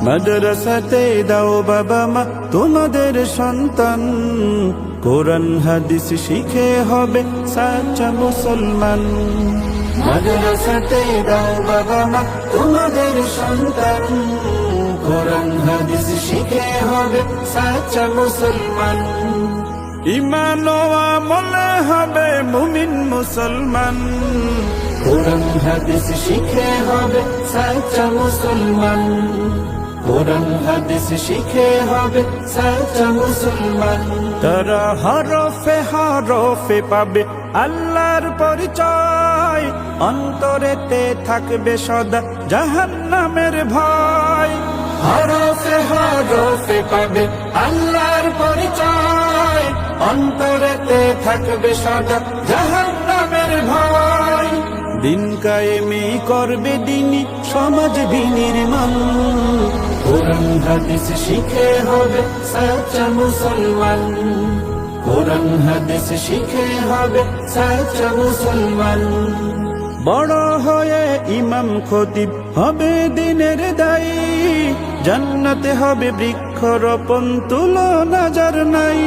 মাদ্রাসাতে দাও বাবা মা তোমাদের সন্তান, কোরআন হাদিস শিখে হবে সাচ্চা মুসলমান। মাদ্রাসাতে দাও বাবা মা তোমাদের সন্তান, কোরআন হাদিস শিখে হবে সাচ্চা মুসলমান। ঈমান ও আমলে হবে মুমিন মুসলমান, কোরআন হাদিস শিখে হবে সাচ্চা মুসলমান। কোরআন হাদিস শিখে হবে সাচ্চা মুসলমান। তারা হরফে হরফে পাবে আল্লাহর পরিচয়, অন্তরেতে থাকবে সদা জাহান্নামের ভয়। হরফে হরফে পাবে আল্লাহর পরিচয়, অন্তরেতে থাকবে সদা জাহান্নামের ভয়। দিন কায়েমি করবে দিনী সমাজ বিনির্মাণ, কোরআন হাদিস শিখে হবে সাচ্চা মুসলমান। কোরআন হাদিস শিখে হবে সাচ্চা মুসলমান। বড় হয়ে ইমাম খতিব হবে দিনের দায়ী, জান্নাতে হবে বৃক্ষরোপণ তুলনা যার নাই।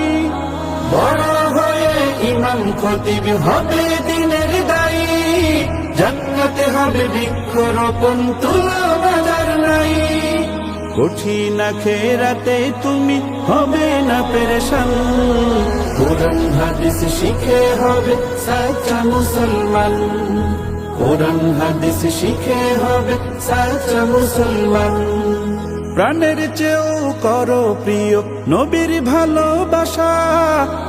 বড় হয়ে ইমাম খতিব হবে দিনের দায়ী, জান্নাতে হবে বৃক্ষরোপণ তুলনা যার নাই। কঠিন আখিরাতে তুমি হবে না পেরেশান, কোরআন হাদিস শিখে হবে সাচ্চা মুসলমান। কোরআন হাদিস শিখে হবে সাচ্চা মুসলমান। প্রাণের চেয়েও করো প্রিয় নবীর ভালোবাসা,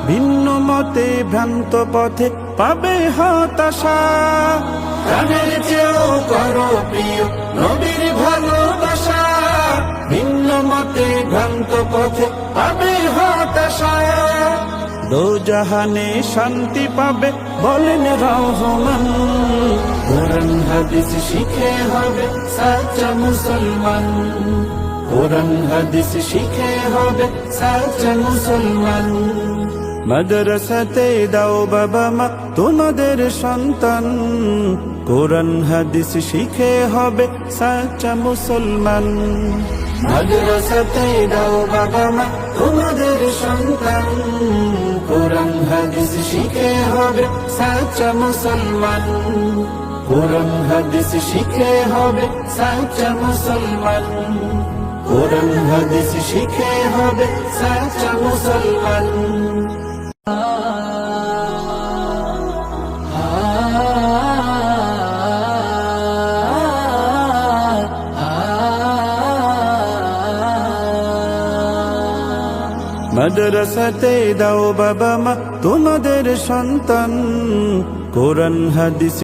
ভিন্ন মতে ভ্রান্ত পথে পাবে হতাশা। প্রাণের চেয়েও করো প্রিয় নবীর ভালোবাসা, ভিন্ন মতে ভ্রান্ত পথে পাবে হতাশা। দোজাহানে শান্তি পাবে বলেন রহমান, কোরআন হাদিস শিখে হবে সাচ্চা মুসলমান। কোরআন হাদিস শিখে হবে সাচ্চা মুসলমান। মাদ্রাসাতে দাও বাবা মা তোমাদের সন্তান, কোরআন হাদিস শিখে হবে সাচ্চা মুসলমান। মাদ্রাসাতে দাও বাবা মা তোমাদের সন্তান, কোরআন হাদিস শিখে হবে সাচ্চা মুসলমান। কোরআন হাদিস শিখে হবে সাচ্চা মুসলমান। কোরআন হাদিস শিখে হবে সাচ্চা মুসলমান। মাদ্রাসাতে দাও বাবা মা তোমাদের সন্তান, কোরআন হাদিস